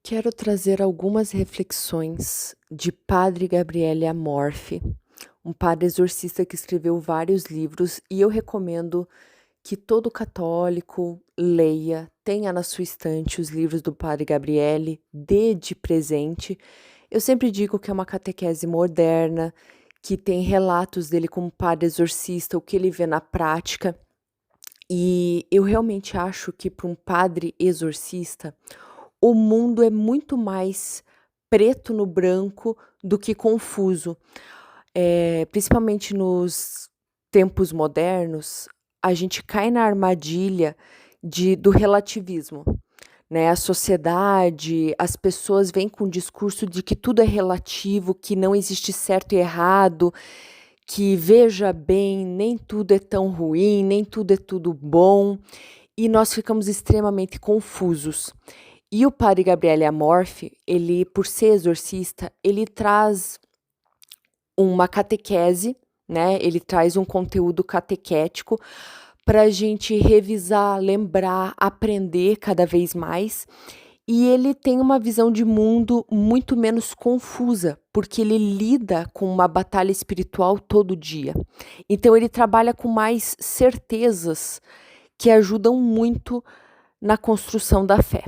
Quero trazer algumas reflexões de Padre Gabriele Amorfi, um padre exorcista que escreveu vários livros e eu recomendo que todo católico leia, tenha na sua estante os livros do Padre Gabriele, dê de presente. Eu sempre digo que é uma catequese moderna, que tem relatos dele como padre exorcista, o que ele vê na prática. E eu realmente acho que para um padre exorcista, o mundo é muito mais preto no branco do que confuso. Principalmente nos tempos modernos, a gente cai na armadilha do relativismo, né? A sociedade, as pessoas vêm com o discurso de que tudo é relativo, que não existe certo e errado, que veja bem, nem tudo é tão ruim, nem tudo é tudo bom, e nós ficamos extremamente confusos. E o padre Gabriele Amorfi, ele, por ser exorcista, ele traz uma catequese, né? Ele traz um conteúdo catequético para a gente revisar, lembrar, aprender cada vez mais. E ele tem uma visão de mundo muito menos confusa, porque ele lida com uma batalha espiritual todo dia. Então ele trabalha com mais certezas que ajudam muito na construção da fé.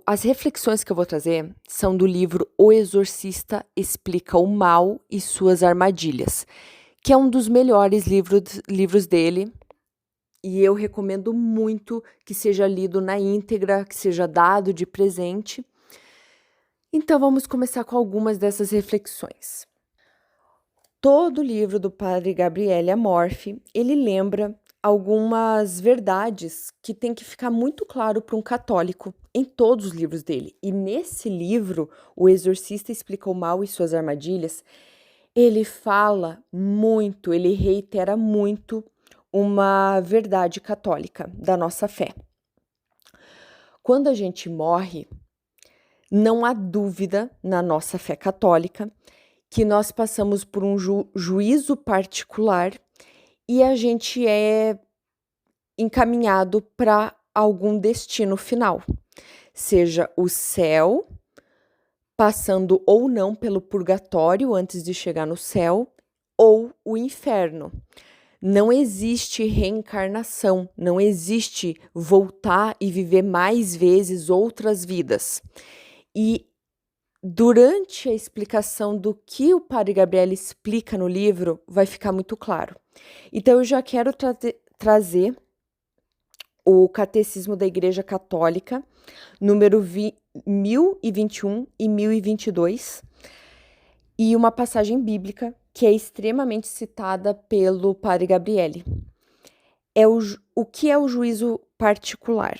As reflexões que eu vou trazer são do livro O Exorcista Explica o Mal e Suas Armadilhas, que é um dos melhores livros dele, e eu recomendo muito que seja lido na íntegra, que seja dado de presente. Então vamos começar com algumas dessas reflexões. Todo livro do padre Gabriele Amorfi, ele lembra algumas verdades que tem que ficar muito claro para um católico em todos os livros dele. E nesse livro, O Exorcista Explica o Mal e Suas Armadilhas, ele fala muito, ele reitera muito uma verdade católica da nossa fé. Quando a gente morre, não há dúvida na nossa fé católica que nós passamos por um juízo particular e a gente é encaminhado para algum destino final, seja o céu, passando ou não pelo purgatório antes de chegar no céu, ou o inferno. Não existe reencarnação, não existe voltar e viver mais vezes outras vidas. E durante a explicação do que o padre Gabriele explica no livro, vai ficar muito claro. Então, eu já quero trazer o Catecismo da Igreja Católica, número 1021 e 1022, e uma passagem bíblica que é extremamente citada pelo padre Gabriele. O que é o juízo particular?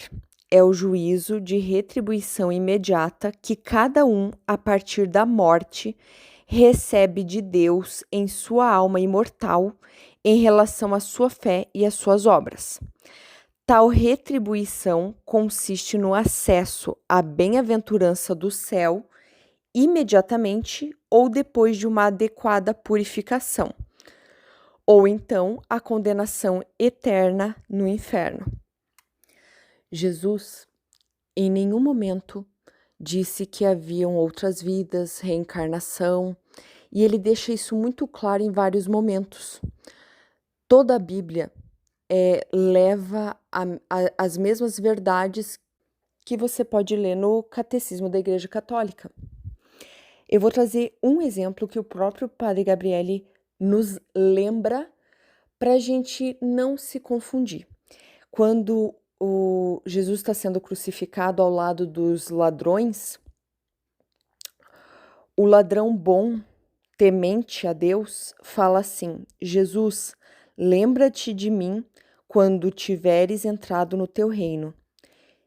É o juízo de retribuição imediata que cada um, a partir da morte, recebe de Deus em sua alma imortal em relação à sua fé e às suas obras. Tal retribuição consiste no acesso à bem-aventurança do céu imediatamente ou depois de uma adequada purificação, ou então a condenação eterna no inferno. Jesus, em nenhum momento, disse que haviam outras vidas, reencarnação, e ele deixa isso muito claro em vários momentos. Toda a Bíblia leva as mesmas verdades que você pode ler no Catecismo da Igreja Católica. Eu vou trazer um exemplo que o próprio Padre Gabriele nos lembra para a gente não se confundir. Quando o Jesus está sendo crucificado ao lado dos ladrões, o ladrão bom, temente a Deus, fala assim: Jesus, lembra-te de mim quando tiveres entrado no teu reino.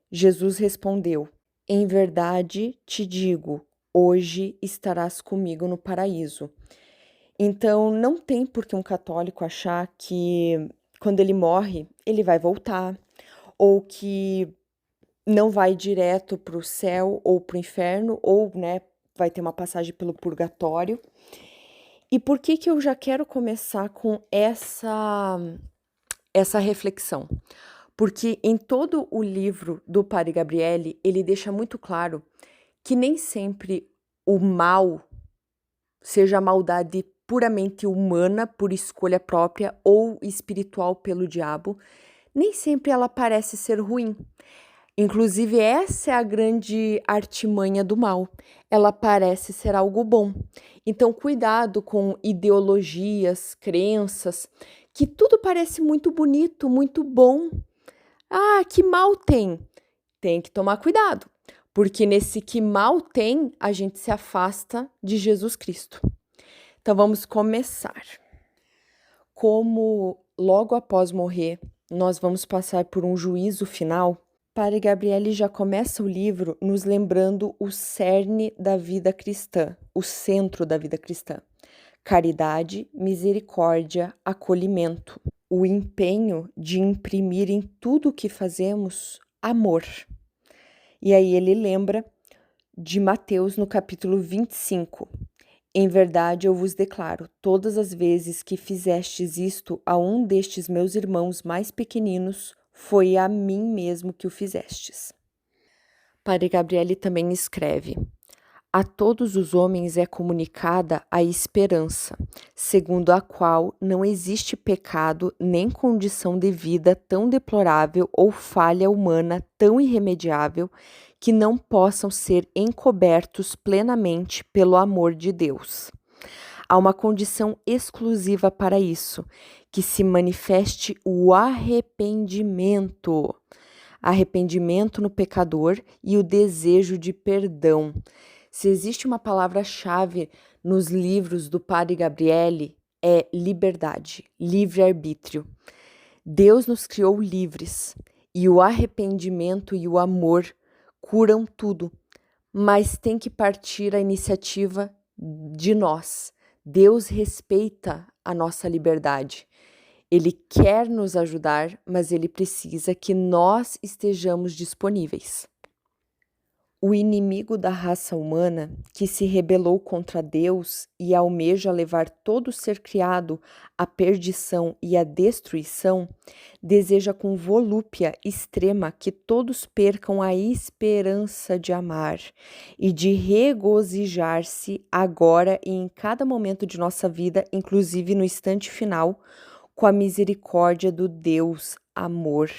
Jesus respondeu: em verdade te digo, hoje estarás comigo no paraíso. Então, não tem por que um católico achar que quando ele morre, ele vai voltar, ou que não vai direto para o céu ou para o inferno, ou, né, vai ter uma passagem pelo purgatório. E por que eu já quero começar com essa reflexão? Porque em todo o livro do Padre Gabriele, ele deixa muito claro que nem sempre o mal, seja a maldade puramente humana, por escolha própria, ou espiritual pelo diabo, nem sempre ela parece ser ruim. Inclusive, essa é a grande artimanha do mal. Ela parece ser algo bom. Então, cuidado com ideologias, crenças, que tudo parece muito bonito, muito bom. Ah, que mal tem? Tem que tomar cuidado, porque nesse que mal tem, a gente se afasta de Jesus Cristo. Então, vamos começar. Como logo após morrer, nós vamos passar por um juízo final, Padre Gabriele já começa o livro nos lembrando o cerne da vida cristã, o centro da vida cristã: caridade, misericórdia, acolhimento, o empenho de imprimir em tudo o que fazemos amor. E aí ele lembra de Mateus no capítulo 25. Em verdade, eu vos declaro, todas as vezes que fizestes isto a um destes meus irmãos mais pequeninos, foi a mim mesmo que o fizestes. Padre Gabriele também escreve: a todos os homens é comunicada a esperança, segundo a qual não existe pecado nem condição de vida tão deplorável ou falha humana tão irremediável que não possam ser encobertos plenamente pelo amor de Deus. Há uma condição exclusiva para isso, que se manifeste o arrependimento. Arrependimento no pecador e o desejo de perdão. Se existe uma palavra-chave nos livros do Padre Gabriele, é liberdade, livre-arbítrio. Deus nos criou livres e o arrependimento e o amor curam tudo, mas tem que partir a iniciativa de nós. Deus respeita a nossa liberdade. Ele quer nos ajudar, mas ele precisa que nós estejamos disponíveis. O inimigo da raça humana, que se rebelou contra Deus e almeja levar todo ser criado à perdição e à destruição, deseja com volúpia extrema que todos percam a esperança de amar e de regozijar-se agora e em cada momento de nossa vida, inclusive no instante final, com a misericórdia do Deus amor,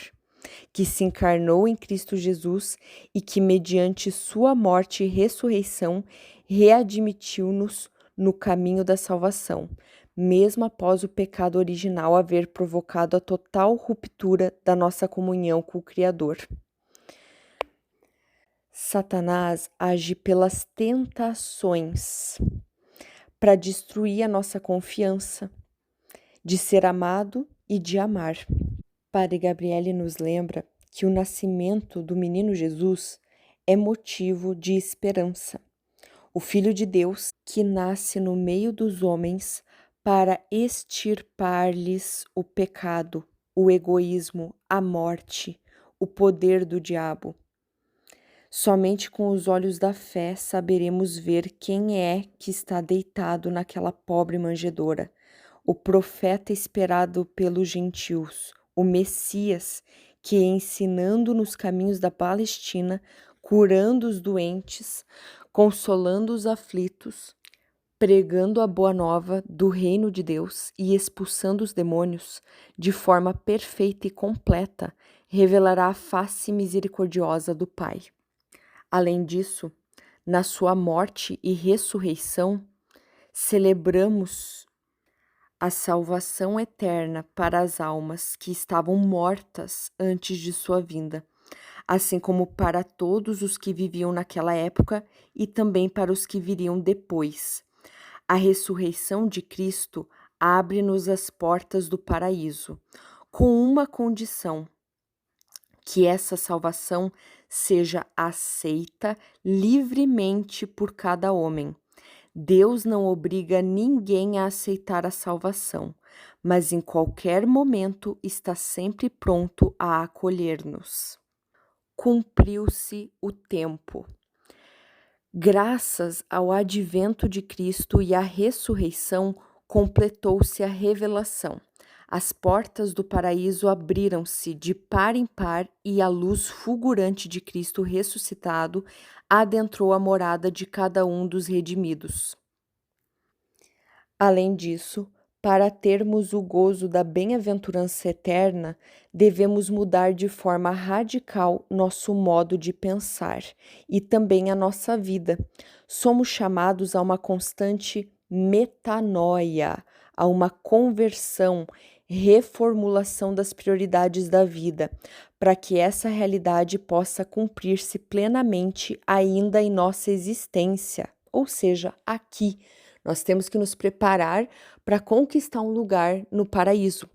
que se encarnou em Cristo Jesus e que, mediante sua morte e ressurreição, readmitiu-nos no caminho da salvação, mesmo após o pecado original haver provocado a total ruptura da nossa comunhão com o Criador. Satanás age pelas tentações para destruir a nossa confiança de ser amado e de amar. Padre Gabriele nos lembra que o nascimento do menino Jesus é motivo de esperança. O Filho de Deus que nasce no meio dos homens para extirpar-lhes o pecado, o egoísmo, a morte, o poder do diabo. Somente com os olhos da fé saberemos ver quem é que está deitado naquela pobre manjedoura, o profeta esperado pelos gentios, o Messias, que ensinando nos caminhos da Palestina, curando os doentes, consolando os aflitos, pregando a boa nova do reino de Deus e expulsando os demônios, de forma perfeita e completa, revelará a face misericordiosa do Pai. Além disso, na sua morte e ressurreição, celebramos a salvação eterna para as almas que estavam mortas antes de sua vinda, assim como para todos os que viviam naquela época e também para os que viriam depois. A ressurreição de Cristo abre-nos as portas do paraíso, com uma condição: que essa salvação seja aceita livremente por cada homem. Deus não obriga ninguém a aceitar a salvação, mas em qualquer momento está sempre pronto a acolher-nos. Cumpriu-se o tempo. Graças ao advento de Cristo e à ressurreição, completou-se a revelação. As portas do paraíso abriram-se de par em par e a luz fulgurante de Cristo ressuscitado adentrou a morada de cada um dos redimidos. Além disso, para termos o gozo da bem-aventurança eterna, devemos mudar de forma radical nosso modo de pensar e também a nossa vida. Somos chamados a uma constante metanoia, a uma conversão, reformulação das prioridades da vida, para que essa realidade possa cumprir-se plenamente ainda em nossa existência, ou seja, aqui. Nós temos que nos preparar para conquistar um lugar no paraíso.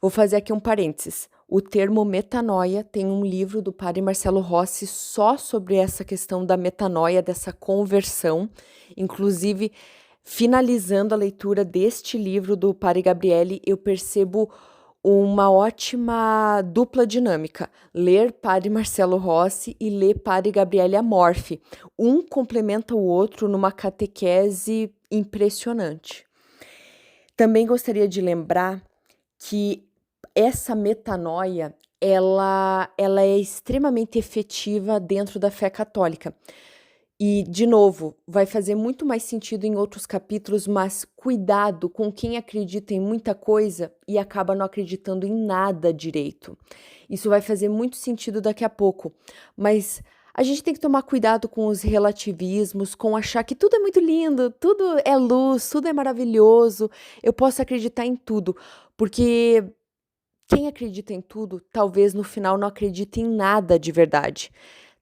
Vou fazer aqui um parênteses. O termo metanoia tem um livro do padre Marcelo Rossi só sobre essa questão da metanoia, dessa conversão. Inclusive, finalizando a leitura deste livro do padre Gabriele, eu percebo uma ótima dupla dinâmica, ler Padre Marcelo Rossi e ler Padre Gabriele Amorfi. Um complementa o outro numa catequese impressionante. Também gostaria de lembrar que essa metanoia, ela é extremamente efetiva dentro da fé católica. E, de novo, vai fazer muito mais sentido em outros capítulos, mas cuidado com quem acredita em muita coisa e acaba não acreditando em nada direito. Isso vai fazer muito sentido daqui a pouco, mas a gente tem que tomar cuidado com os relativismos, com achar que tudo é muito lindo, tudo é luz, tudo é maravilhoso, eu posso acreditar em tudo, porque quem acredita em tudo, talvez no final não acredite em nada de verdade.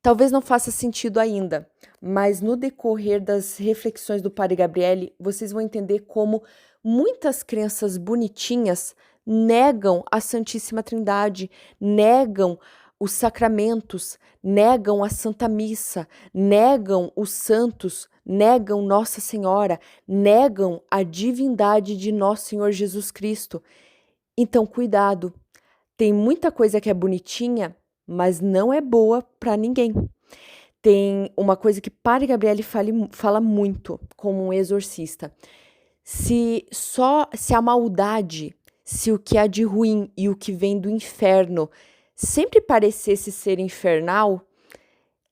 Talvez não faça sentido ainda, mas no decorrer das reflexões do Padre Gabriele, vocês vão entender como muitas crenças bonitinhas negam a Santíssima Trindade, negam os sacramentos, negam a Santa Missa, negam os santos, negam Nossa Senhora, negam a divindade de Nosso Senhor Jesus Cristo. Então, cuidado, tem muita coisa que é bonitinha, mas não é boa para ninguém. Tem uma coisa que Padre Gabriele fala muito como um exorcista. Se a maldade, se o que há de ruim e o que vem do inferno sempre parecesse ser infernal,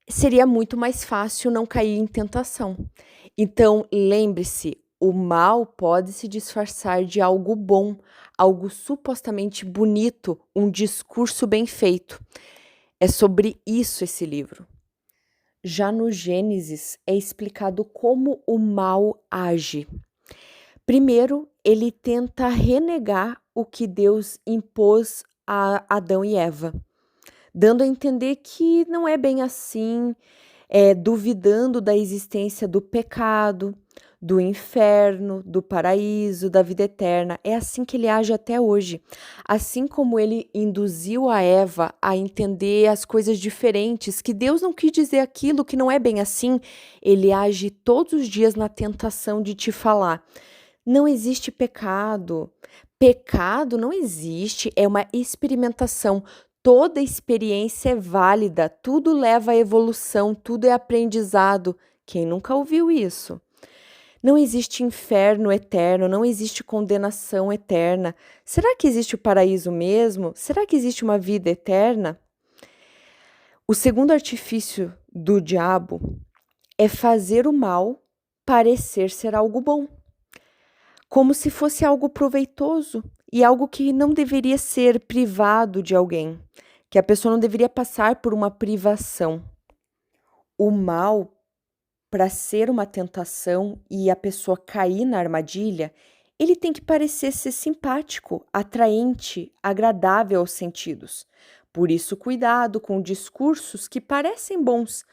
seria muito mais fácil não cair em tentação. Então, lembre-se, o mal pode se disfarçar de algo bom, algo supostamente bonito, um discurso bem feito. É sobre isso esse livro. Já no Gênesis é explicado como o mal age. Primeiro, ele tenta renegar o que Deus impôs a Adão e Eva, dando a entender que não é bem assim, duvidando da existência do pecado, do inferno, do paraíso, da vida eterna. É assim que ele age até hoje. Assim como ele induziu a Eva a entender as coisas diferentes, que Deus não quis dizer aquilo, que não é bem assim, ele age todos os dias na tentação de te falar: não existe pecado. Pecado não existe, é uma experimentação. Toda experiência é válida, tudo leva à evolução, tudo é aprendizado. Quem nunca ouviu isso? Não existe inferno eterno, não existe condenação eterna. Será que existe o paraíso mesmo? Será que existe uma vida eterna? O segundo artifício do diabo é fazer o mal parecer ser algo bom, como se fosse algo proveitoso e algo que não deveria ser privado de alguém, que a pessoa não deveria passar por uma privação. O mal, para ser uma tentação e a pessoa cair na armadilha, ele tem que parecer ser simpático, atraente, agradável aos sentidos. Por isso, cuidado com discursos que parecem bons.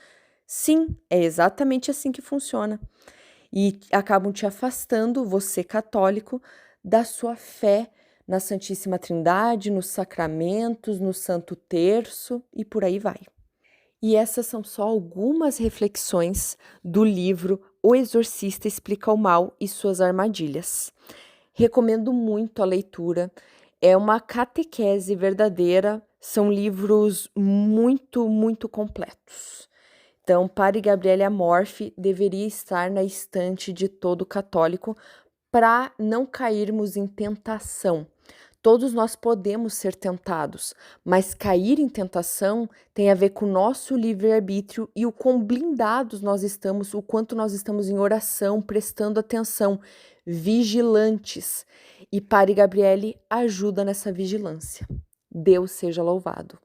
Sim, é exatamente assim que funciona. E acabam te afastando, você católico, da sua fé na Santíssima Trindade, nos sacramentos, no Santo Terço e por aí vai. E essas são só algumas reflexões do livro O Exorcista Explica o Mal e Suas Armadilhas. Recomendo muito a leitura, é uma catequese verdadeira, são livros muito, muito completos. Então, Padre Gabriele Amorfi deveria estar na estante de todo católico para não cairmos em tentação. Todos nós podemos ser tentados, mas cair em tentação tem a ver com o nosso livre-arbítrio e o quão blindados nós estamos, o quanto nós estamos em oração, prestando atenção, vigilantes. E Pari Gabriele ajuda nessa vigilância. Deus seja louvado.